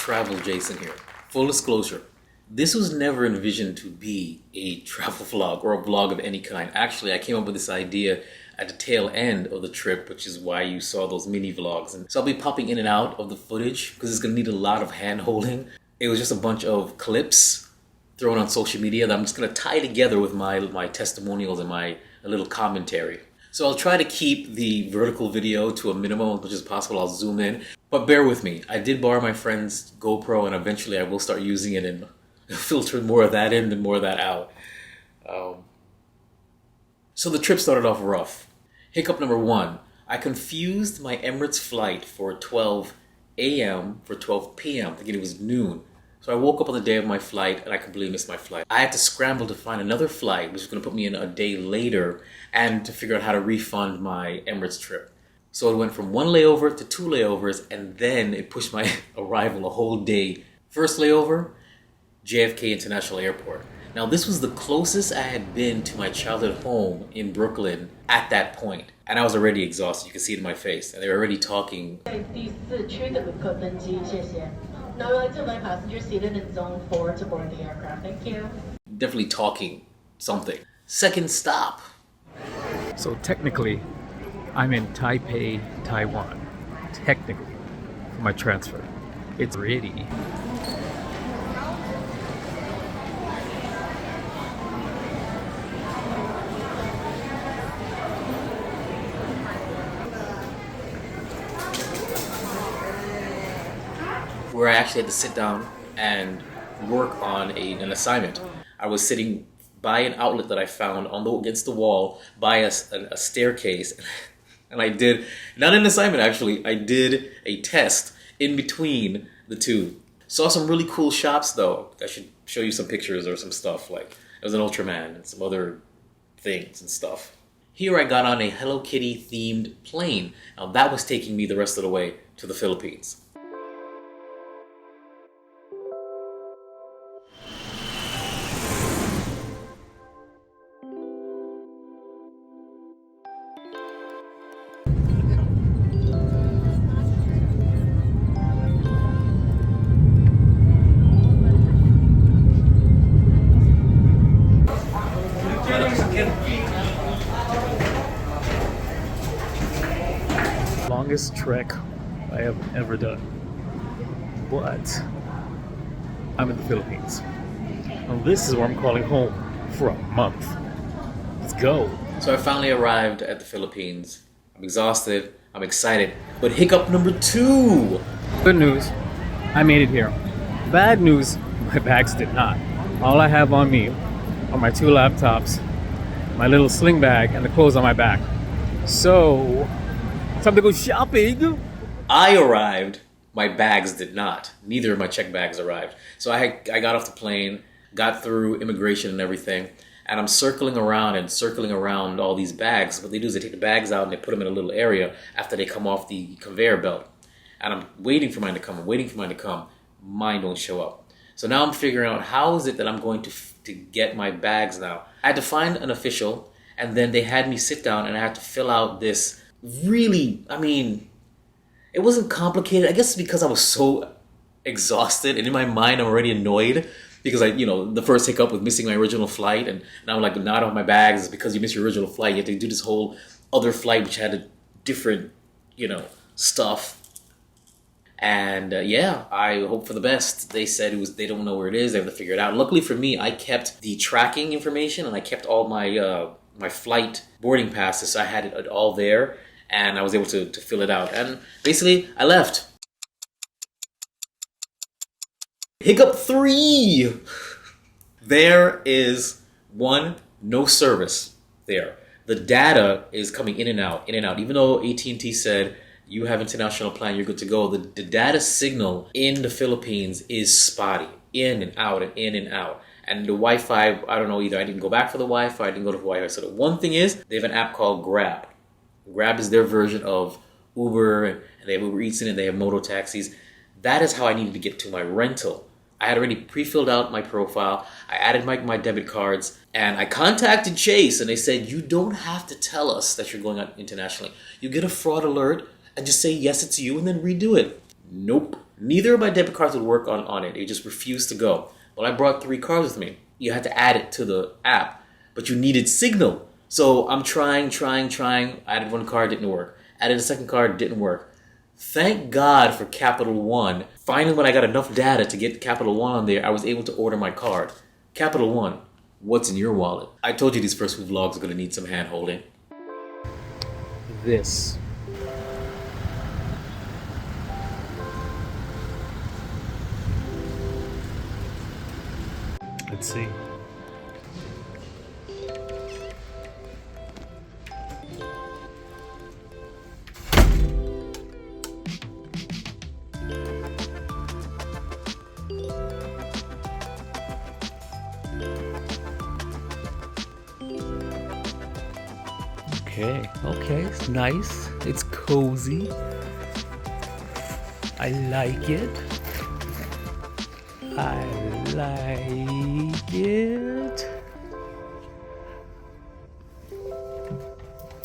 Travel Jason here. Full disclosure, this was never envisioned to be a travel vlog or a vlog of any kind. Actually, I came up with this idea at the tail end of the trip, which is why you saw those mini vlogs. And so I'll be popping in and out of the footage because it's gonna need a lot of hand holding. It was just a bunch of clips thrown on social media that I'm just gonna tie together with my testimonials and my little commentary. So I'll try to keep the vertical video to a minimum as much as possible. I'll zoom in, but bear with me. I did borrow my friend's GoPro and eventually I will start using it and filter more of that in and more of that out. So the trip started off rough. Hiccup number one, I confused my Emirates flight for 12 a.m. for 12 p.m. thinking it was noon. So I woke up on the day of my flight and I completely missed my flight. I had to scramble to find another flight, which was going to put me in a day later, and to figure out how to refund my Emirates trip. So it went from one layover to two layovers, and then it pushed my arrival a whole day. First layover, JFK International Airport. Now this was the closest I had been to my childhood home in Brooklyn at that point. And I was already exhausted, you can see it in my face. And they were already talking. Passengers seated in zone 4 to board the aircraft. Thank you. Definitely talking something. Second stop. So technically, I'm in Taipei, Taiwan. Technically, for my transfer. It's ready. Where I actually had to sit down and work on an assignment. I was sitting by an outlet that I found against the wall by a staircase, and I did, not an assignment actually, I did a test in between the two. Saw some really cool shops though. I should show you some pictures or some stuff, like there was an Ultraman and some other things and stuff. Here I got on a Hello Kitty themed plane. Now that was taking me the rest of the way to the Philippines. Longest trek I have ever done, but I'm in the Philippines. Well, this is where I'm calling home for a month. Let's go. So I finally arrived at the Philippines. I'm exhausted, I'm excited, but hiccup number two. Good news, I made it here. Bad news, my bags did not. All I have on me are my two laptops, my little sling bag, and the clothes on my back. So, time to go shopping. I arrived, my bags did not. Neither of my check bags arrived. So I got off the plane, got through immigration and everything, and I'm circling around all these bags. What they do is they take the bags out and they put them in a little area after they come off the conveyor belt. And I'm waiting for mine to come, Mine don't show up. So now I'm figuring out how is it that I'm going to get my bags now. I had to find an official, and then they had me sit down and I had to fill out this really, it wasn't complicated. I guess because I was so exhausted and in my mind I'm already annoyed because the first hiccup was missing my original flight, and now I'm like, not on my bags. It's because you missed your original flight. You have to do this whole other flight which had a different, stuff. And I hope for the best. They said they don't know where it is. They have to figure it out. Luckily for me, I kept the tracking information and I kept all my my flight boarding passes. So I had it all there, and I was able to fill it out. And basically, I left. Hiccup 3. There is no service there. The data is coming in and out. Even though AT&T said you have international plan, you're good to go. The data signal in the Philippines is spotty, in and out and in and out. And the Wi-Fi, I don't know either. I didn't go back for the Wi-Fi. I didn't go to the Wi-Fi. So the one thing is, they have an app called Grab. Grab is their version of Uber, and they have Uber Eats in it. They have moto taxis. That is how I needed to get to my rental. I had already pre-filled out my profile. I added my debit cards, and I contacted Chase, and they said, you don't have to tell us that you're going out internationally. You get a fraud alert, and just say, yes, it's you, and then redo it. Nope. Neither of my debit cards would work on it. It just refused to go. Well, I brought 3 cards with me. You had to add it to the app, but you needed signal. So I'm trying. I added 1 card, didn't work. Added a 2nd card, didn't work. Thank God for Capital One. Finally, when I got enough data to get Capital One on there, I was able to order my card. Capital One, what's in your wallet? I told you these first few vlogs are going to need some hand holding. This. Let's see. Okay, it's nice. It's cozy. I like it. I like it.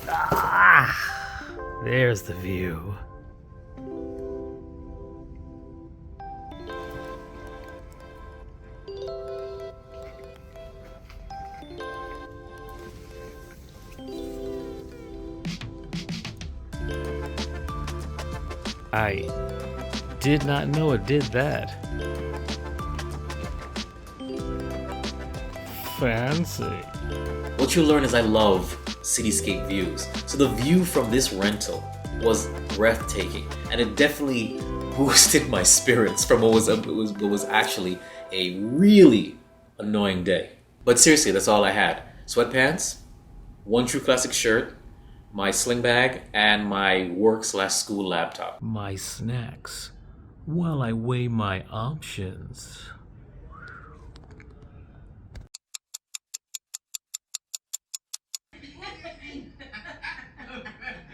Ah, there's the view. I did not know it did that. Fancy. What you learn is I love cityscape views. So the view from this rental was breathtaking, and it definitely boosted my spirits from what was actually a really annoying day. But seriously, that's all I had. Sweatpants, 1 True Classic shirt, my sling bag, and my work/school laptop. My snacks while I weigh my options.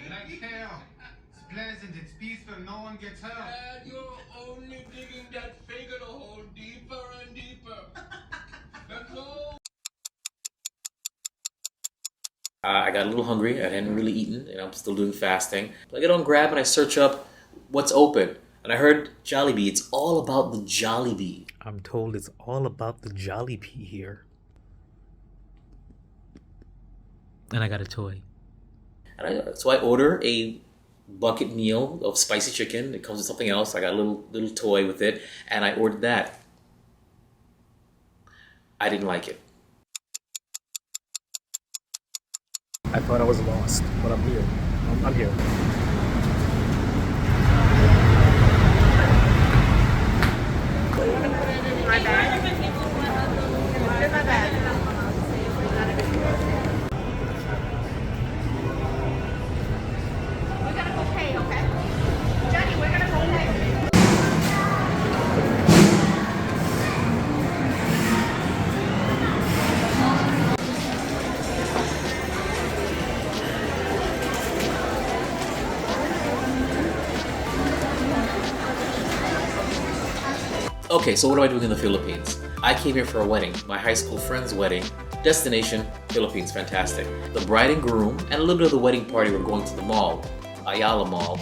Like hell. It's pleasant, it's peaceful, no one gets hurt. And you're only digging that figure hole deeper and deeper. That's all. I got a little hungry. I hadn't really eaten, and I'm still doing fasting. But I get on Grab and I search up what's open. And I heard Jollibee. It's all about the Jollibee. I'm told it's all about the Jollibee here. And I got a toy. And so I order a bucket meal of spicy chicken. It comes with something else. I got a little toy with it, and I ordered that. I didn't like it. I thought I was lost, but I'm here. I'm here. My bag. Where's my bag? We're gonna go pay, okay? Johnny, we're gonna go pay. Okay, so what am I doing in the Philippines? I came here for a wedding, my high school friend's wedding. Destination, Philippines, fantastic. The bride and groom and a little bit of the wedding party were going to the mall, Ayala Mall,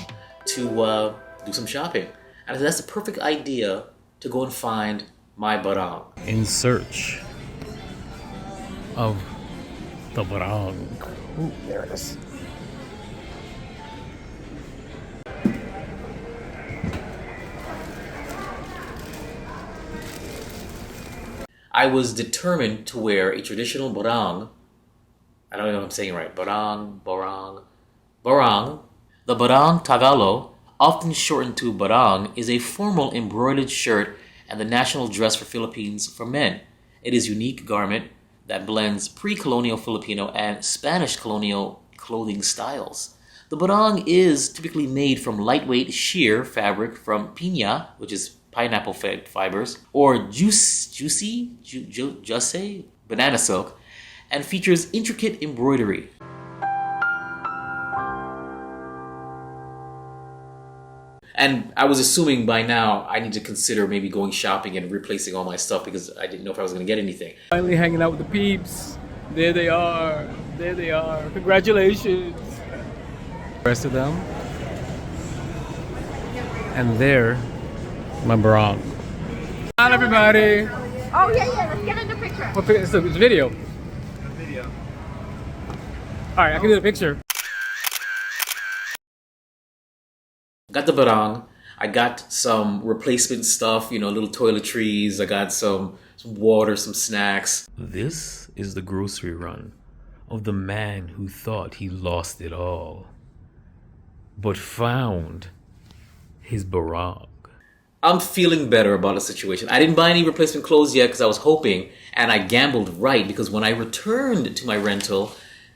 to do some shopping. And that's the perfect idea to go and find my barang. In search of the barang. Ooh, there it is. I was determined to wear a traditional barang. I don't know if I'm saying it right. Barang. The barang Tagalog, often shortened to barang, is a formal embroidered shirt and the national dress for Philippines for men. It is a unique garment that blends pre-colonial Filipino and Spanish colonial clothing styles. The barang is typically made from lightweight sheer fabric from piña, which is pineapple fibers, or juicy banana silk, and features intricate embroidery. And I was assuming by now I need to consider maybe going shopping and replacing all my stuff because I didn't know if I was going to get anything. Finally hanging out with the peeps. There they are. There they are. Congratulations. The rest of them. And there, my barong. Hi, everybody. Oh, yeah, let's get in the picture. It's a video. All right, I can do the picture. Got the barang. I got some replacement stuff, you know, little toiletries. I got some water, some snacks. This is the grocery run of the man who thought he lost it all, but found his barang. I'm feeling better about the situation. I didn't buy any replacement clothes yet because I was hoping, and I gambled right because when I returned to my rental,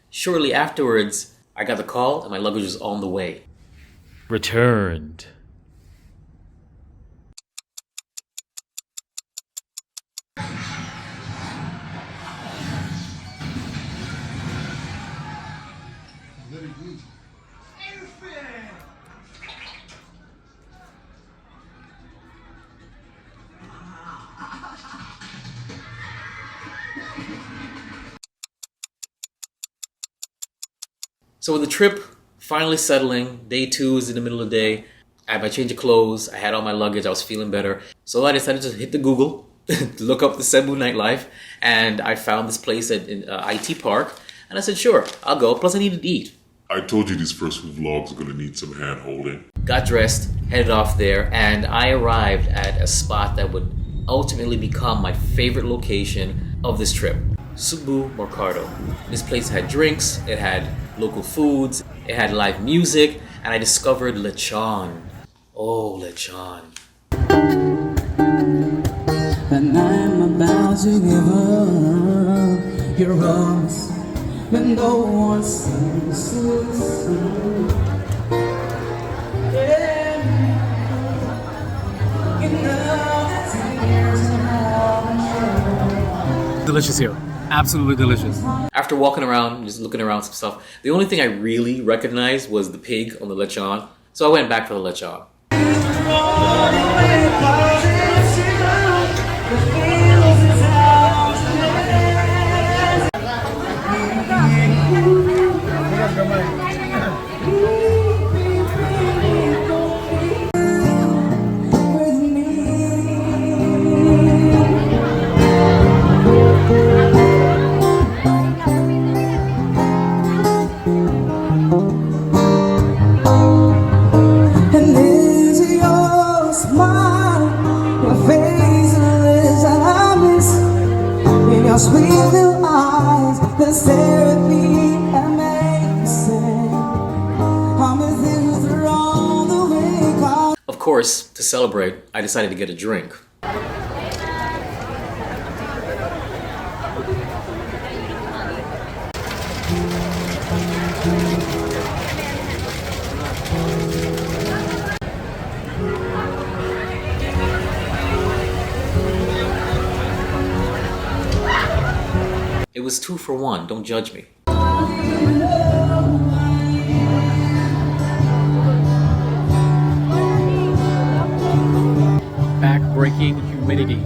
shortly afterwards, I got the call and my luggage was on the way. Returned. So with the trip finally settling, day 2 is in the middle of the day. I had my change of clothes, I had all my luggage, I was feeling better. So I decided to hit the Google, to look up the Cebu nightlife, and I found this place at IT Park, and I said, sure, I'll go, plus I needed to eat. I told you these first few vlogs are gonna need some hand holding. Got dressed, headed off there, and I arrived at a spot that would ultimately become my favorite location of this trip. Sugbo Mercado. This place had drinks, it had local foods, it had live music, and I discovered Lechon. Oh, Lechon. And I'm about to give up your arms, but no one seems to listen. Yeah. You know that tears have Delicious here. Absolutely delicious. After walking around, just looking around some stuff, the only thing I really recognized was the pig on the lechon. So I went back for the lechon. Sweet little eyes that stare at me and make me say, I'm with you through all the way. Of course, to celebrate, I decided to get a drink. It was 2 for 1, don't judge me. Back-breaking humidity.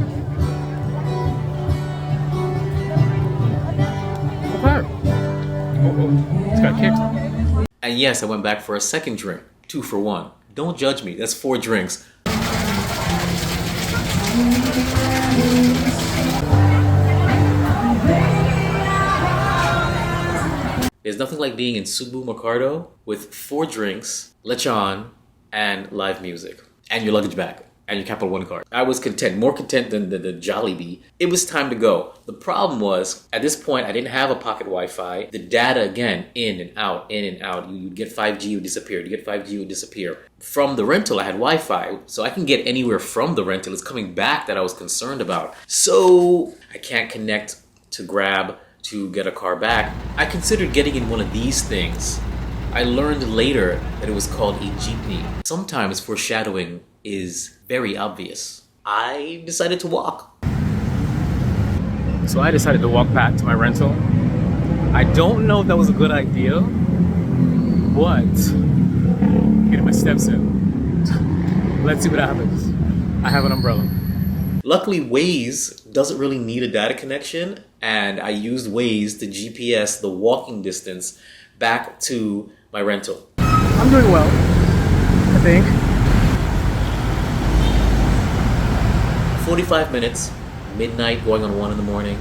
Okay. It's got kicked. And yes, I went back for a second drink. 2 for 1. Don't judge me, that's 4 drinks. There's nothing like being in Cebu Mercado with 4 drinks, lechon, and live music. And your luggage bag. And your Capital One card. I was content, more content than the Jollibee. It was time to go. The problem was, at this point, I didn't have a pocket Wi-Fi. The data, again, in and out, in and out. You'd get 5G, you would disappear. You get 5G, you would disappear. From the rental, I had Wi-Fi, so I can get anywhere from the rental. It's coming back that I was concerned about. So, I can't connect to Grab to get a car back. I considered getting in one of these things. I learned later that it was called a jeepney. Sometimes foreshadowing is very obvious. I decided to walk. So I decided to walk back to my rental. I don't know if that was a good idea, but getting my steps in. Let's see what happens. I have an umbrella. Luckily, Waze doesn't really need a data connection, and I used Waze to GPS the walking distance back to my rental. I'm doing well, I think. 45 minutes, midnight going on 1 in the morning.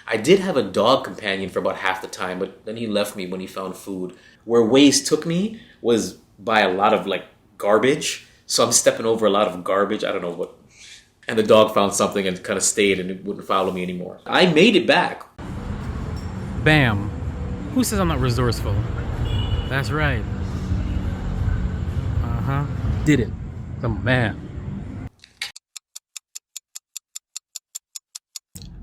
I did have a dog companion for about half the time, but then he left me when he found food. Where Waze took me was by a lot of like garbage. So I'm stepping over a lot of garbage. I don't know what. And the dog found something and kind of stayed and it wouldn't follow me anymore. I made it back. Bam. Who says I'm not resourceful? That's right. Uh-huh. Did it. I'm a man.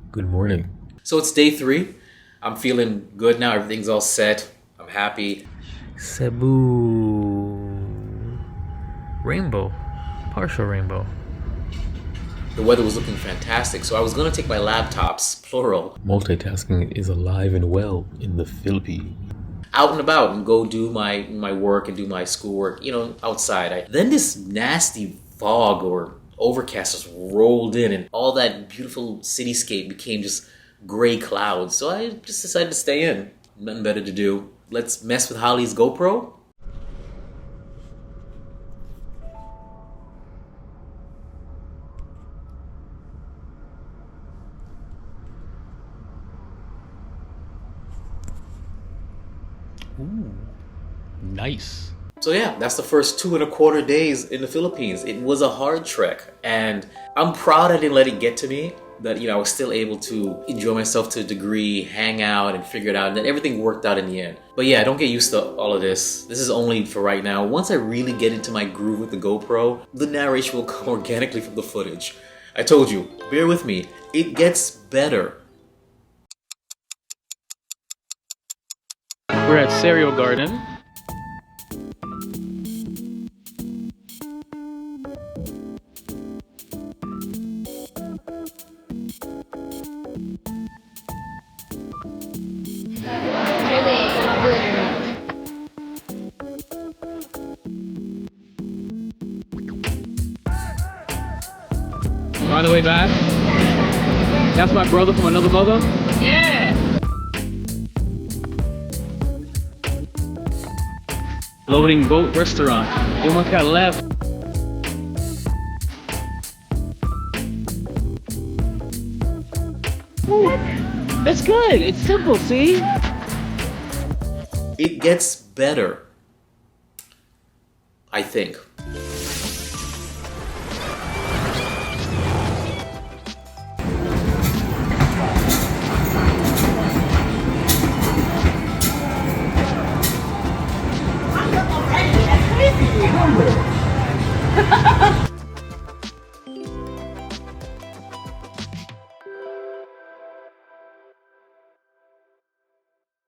Good morning. So it's day 3. I'm feeling good now. Everything's all set. I'm happy. Cebu. Rainbow. Partial rainbow. The weather was looking fantastic. So I was going to take my laptops, plural, Multitasking is alive and well in the Philippines. out and about and go do my work and do my schoolwork, outside. Then this nasty fog or overcast just rolled in and all that beautiful cityscape became just gray clouds. So I just decided to stay in. Nothing better to do. Let's mess with Holly's GoPro. Ooh, nice. So yeah, that's the first 2.25 days in the Philippines. It was a hard trek and I'm proud I didn't let it get to me. That, I was still able to enjoy myself to a degree, hang out and figure it out, and then everything worked out in the end. But yeah, don't get used to all of this. This is only for right now. Once I really get into my groove with the GoPro, the narration will come organically from the footage. I told you, bear with me. It gets better. We're at Cereal Garden. On the way back. That's my brother from another mother. Yeah. Loading Boat Restaurant. They almost got left. Ooh, that's good. It's simple, see? It gets better. I think.